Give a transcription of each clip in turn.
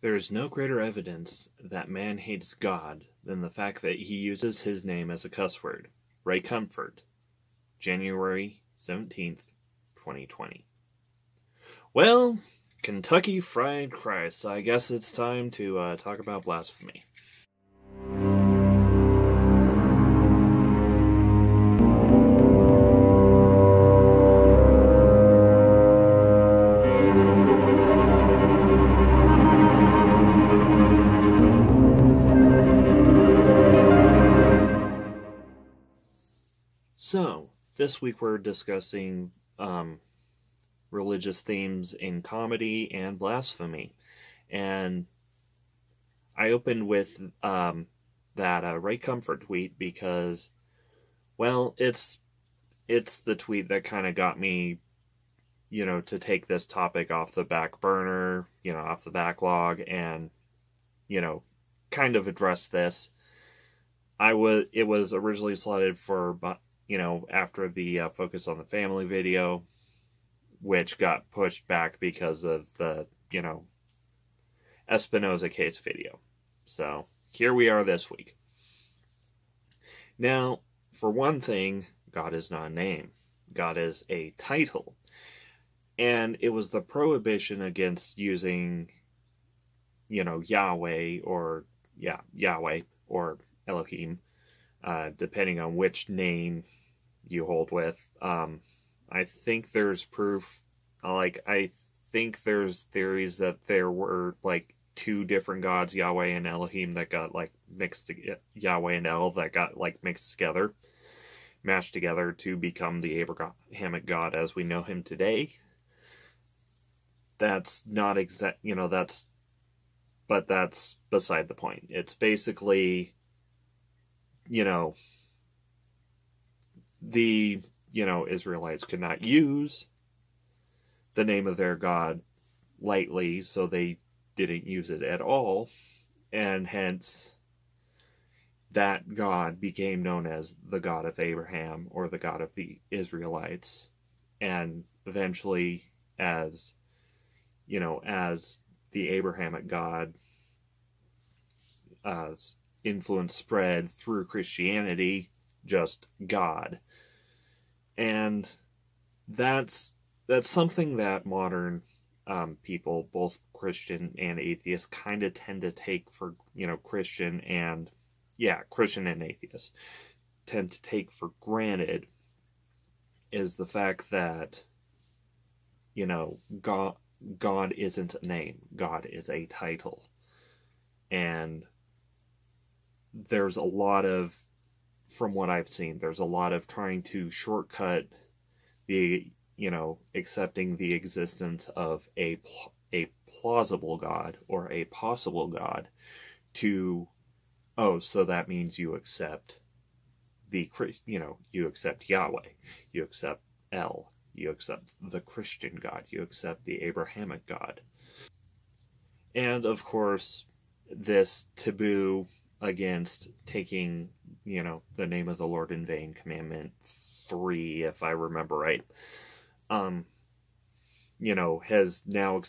There is no greater evidence that man hates God than the fact that he uses his name as a cuss word. Ray Comfort, January 17th, 2020. Well, Kentucky Fried Christ, I guess it's time to talk about blasphemy. So, this week we're discussing religious themes in comedy and blasphemy. And I opened with that Ray Comfort tweet because, well, it's the tweet that kind of got me, to take this topic off the back burner, off the backlog, and, kind of address this. It was originally slotted for, after the Focus on the Family video, which got pushed back because of the, Espinoza case video. So, here we are this week. Now, for one thing, God is not a name. God is a title. And it was the prohibition against using, Yahweh or Elohim, depending on which name you hold with. I think there's proof, I think there's theories that there were, two different gods, Yahweh and Elohim, that got, mixed together, Yahweh and El, that got, mixed together, mashed together to become the Abrahamic God as we know him today. That's not exact, but that's beside the point. It's basically, the, Israelites could not use the name of their God lightly, so they didn't use it at all, and hence that God became known as the God of Abraham, or the God of the Israelites, and eventually as the Abrahamic God, influence spread through Christianity, just God. And that's something that modern people, both Christian and atheist, kind of tend to take for, Christian and atheist tend to take for granted, is the fact that, God isn't a name. God is a title. And there's a lot of, from what I've seen, there's a lot of trying to shortcut the, accepting the existence of a plausible God or a possible God to, so that means you accept you accept Yahweh, you accept El, you accept the Christian God, you accept the Abrahamic God. And, of course, this taboo against taking, the name of the Lord in vain, Commandment 3, if I remember right, has now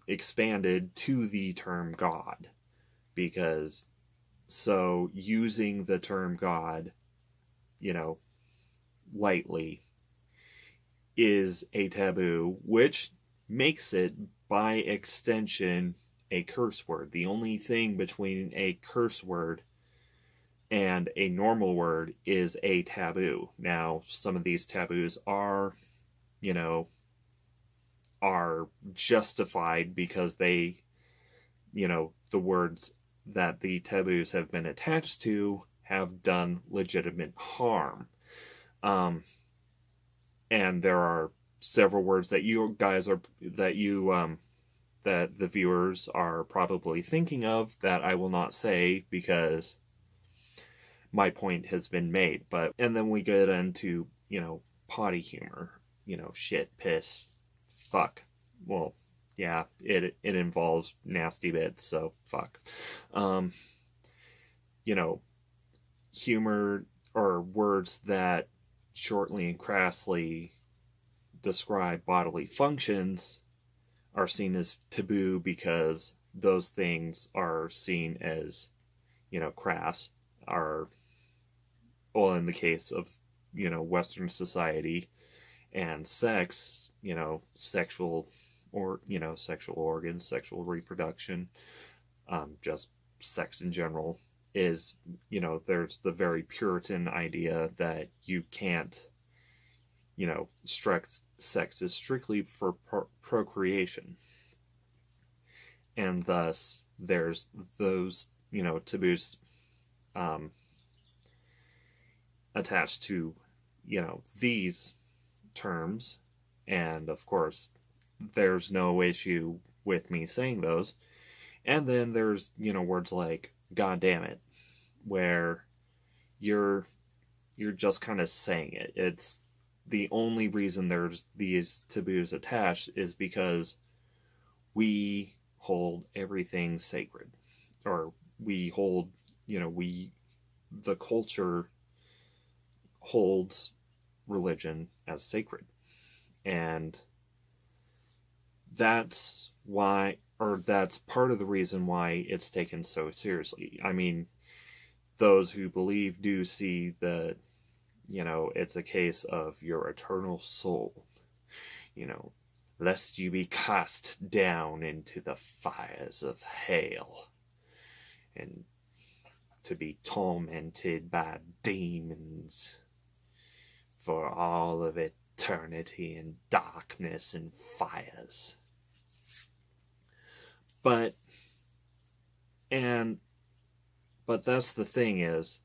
expanded to the term God. Because, so, using the term God, lightly, is a taboo, which makes it, by extension, a curse word. The only thing between a curse word and a normal word is a taboo. Now, some of these taboos are, are justified because they, the words that the taboos have been attached to have done legitimate harm. And there are several words that you guys are, that the viewers are probably thinking of that I will not say because my point has been made. And then we get into, potty humor, shit, piss, fuck. Well, yeah, it involves nasty bits, so fuck. Humor or words that shortly and crassly describe bodily functions are seen as taboo because those things are seen as, crass, are, well, in the case of, Western society, and sex, sexual organs, sexual reproduction, just sex in general, is, there's the very Puritan idea that you can't, sex is strictly for procreation. And thus, there's those, taboos attached to, these terms. And of course, there's no issue with me saying those. And then there's, words like "God damn it," where you're just kind of saying it. It's the only reason there's these taboos attached is because we hold everything sacred, or we hold, the culture holds religion as sacred. And that's why, or that's part of the reason why it's taken so seriously. I mean, those who believe do see that, it's a case of your eternal soul, lest you be cast down into the fires of hell, and to be tormented by demons for all of eternity in darkness and fires. But that's the thing is,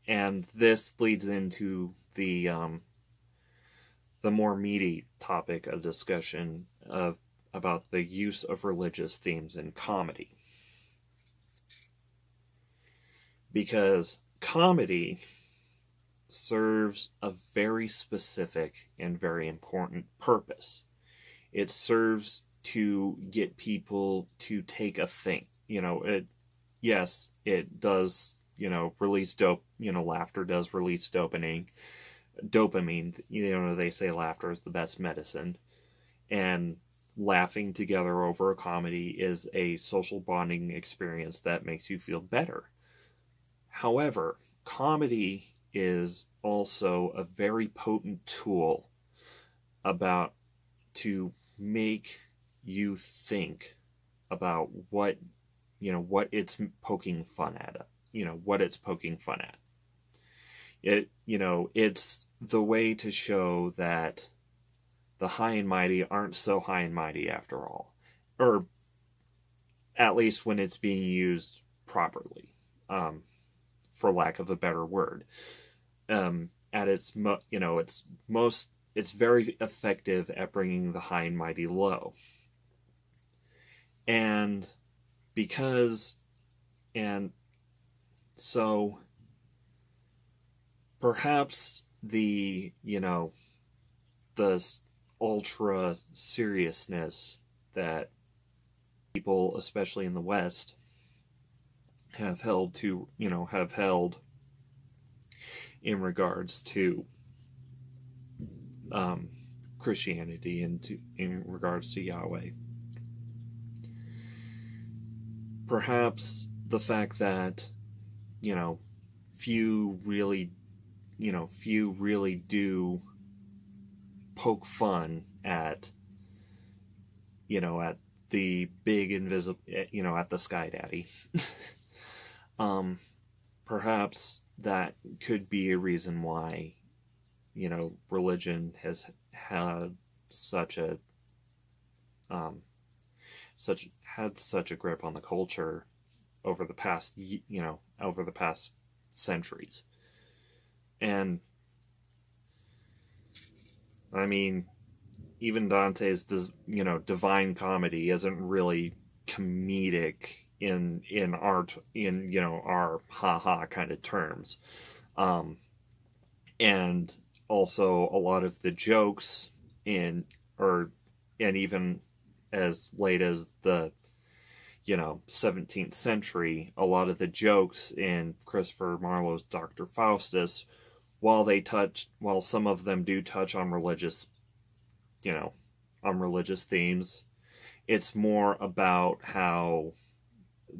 and this leads into the more meaty topic of discussion about the use of religious themes in comedy. Because comedy serves a very specific and very important purpose. It serves to get people to take a think. Yes, it does, release laughter does release dopamine. They say laughter is the best medicine. And laughing together over a comedy is a social bonding experience that makes you feel better. However, comedy is also a very potent tool to make you think about what it's poking fun at. What it's poking fun at. It's the way to show that the high and mighty aren't so high and mighty after all. Or at least when it's being used properly, for lack of a better word. It's very effective at bringing the high and mighty low. And so perhaps the ultra seriousness that people, especially in the West, have held in regards to Christianity and in regards to Yahweh. Perhaps the fact that few really do poke fun at the big invisible, at the Sky Daddy. Perhaps that could be a reason why religion has had such a grip on the culture over the past centuries. And I mean, even Dante's Divine Comedy isn't really comedic in our haha kind of terms. And also a lot of the jokes and even as late as the 17th century, a lot of the jokes in Christopher Marlowe's Dr. Faustus, while some of them do touch on religious themes, It's more about how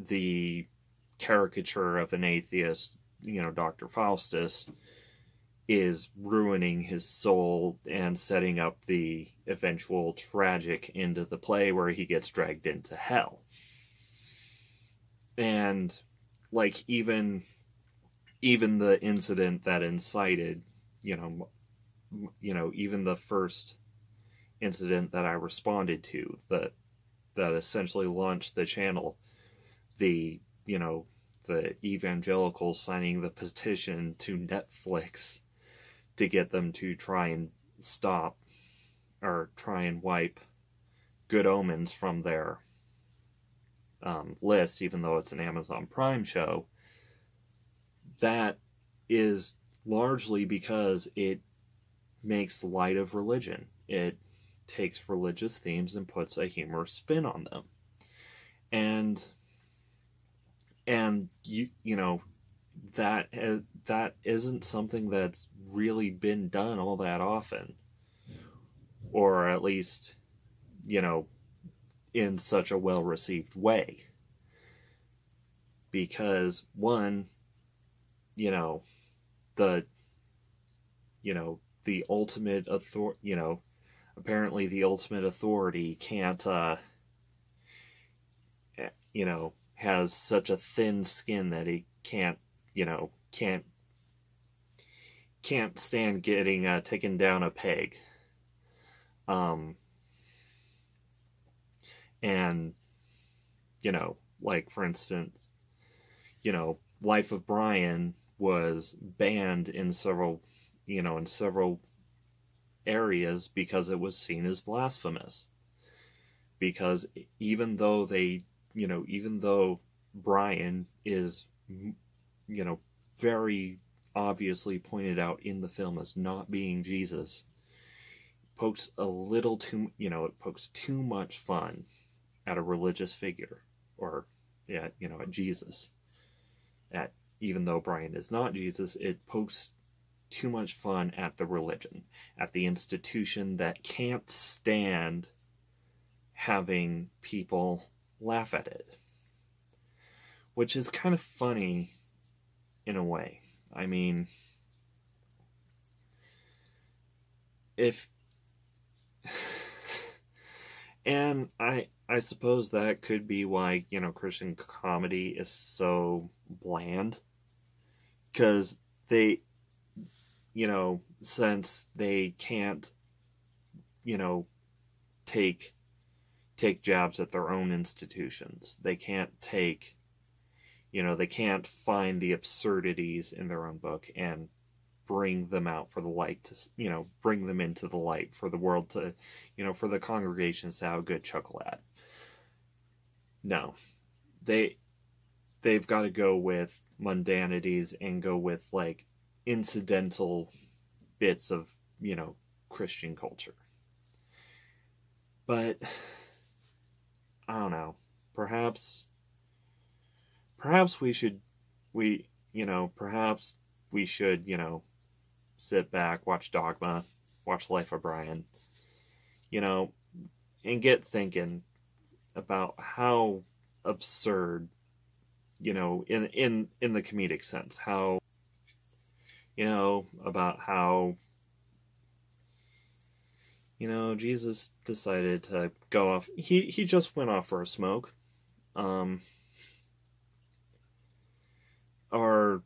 the caricature of an atheist, Dr. Faustus, is ruining his soul and setting up the eventual tragic end of the play where he gets dragged into hell. And like even the incident that incited, even the first incident that I responded to that essentially launched the channel, the evangelicals signing the petition to Netflix to get them to try and stop or try and wipe Good Omens from their list, even though it's an Amazon Prime show. That is largely because it makes light of religion. It takes religious themes and puts a humorous spin on them. And that isn't something that's really been done all that often, or at least in such a well-received way, because one, the ultimate authority, apparently the ultimate authority can't has such a thin skin that he can't stand getting taken down a peg. And like for instance, Life of Brian was banned in several areas because it was seen as blasphemous. Because even though Brian is, very obviously pointed out in the film as not being Jesus, pokes a little too, it pokes too much fun at a religious figure, or, at Jesus. Even though Brian is not Jesus, it pokes too much fun at the religion, at the institution that can't stand having people laugh at it. Which is kind of funny in a way. I mean, and I suppose that could be why, Christian comedy is so bland. Because they, since they can't, take jabs at their own institutions. They can't take, they can't find the absurdities in their own book and bring them out for the light to, bring them into the light for the world to, for the congregations to have a good chuckle at. No. They've got to go with mundanities and go with, like, incidental bits of, Christian culture. But I don't know. Perhaps we should, sit back, watch Dogma, watch Life of Brian, and get thinking about how absurd, in the comedic sense, how, about how, Jesus decided to go off. He just went off for a smoke. Or,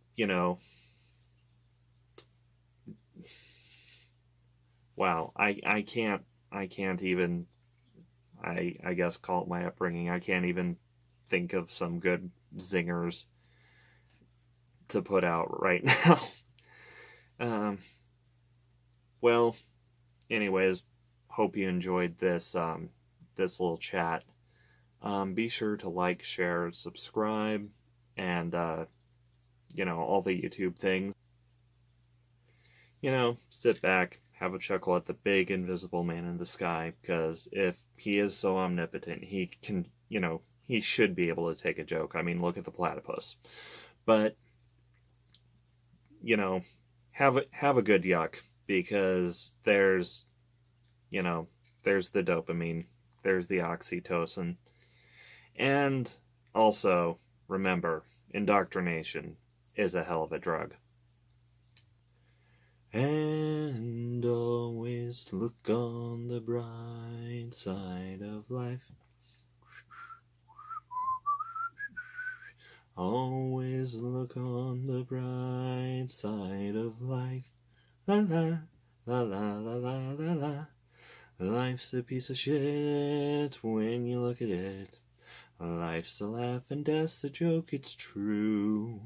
wow, I can't even, I guess call it my upbringing. I can't even think of some good zingers to put out right now. Well, anyways, hope you enjoyed this, this little chat. Be sure to like, share, subscribe, and, all the YouTube things. Sit back, have a chuckle at the big invisible man in the sky, because if he is so omnipotent, he can, he should be able to take a joke. I mean, look at the platypus. But, have a good yuck, because there's the dopamine there's the oxytocin. And also, remember, indoctrination is a hell of a drug. And always look on the bright side of life. Always look on the bright side of life. La la, la la la la la la. Life's a piece of shit when you look at it. Life's a laugh and death's a joke, it's true.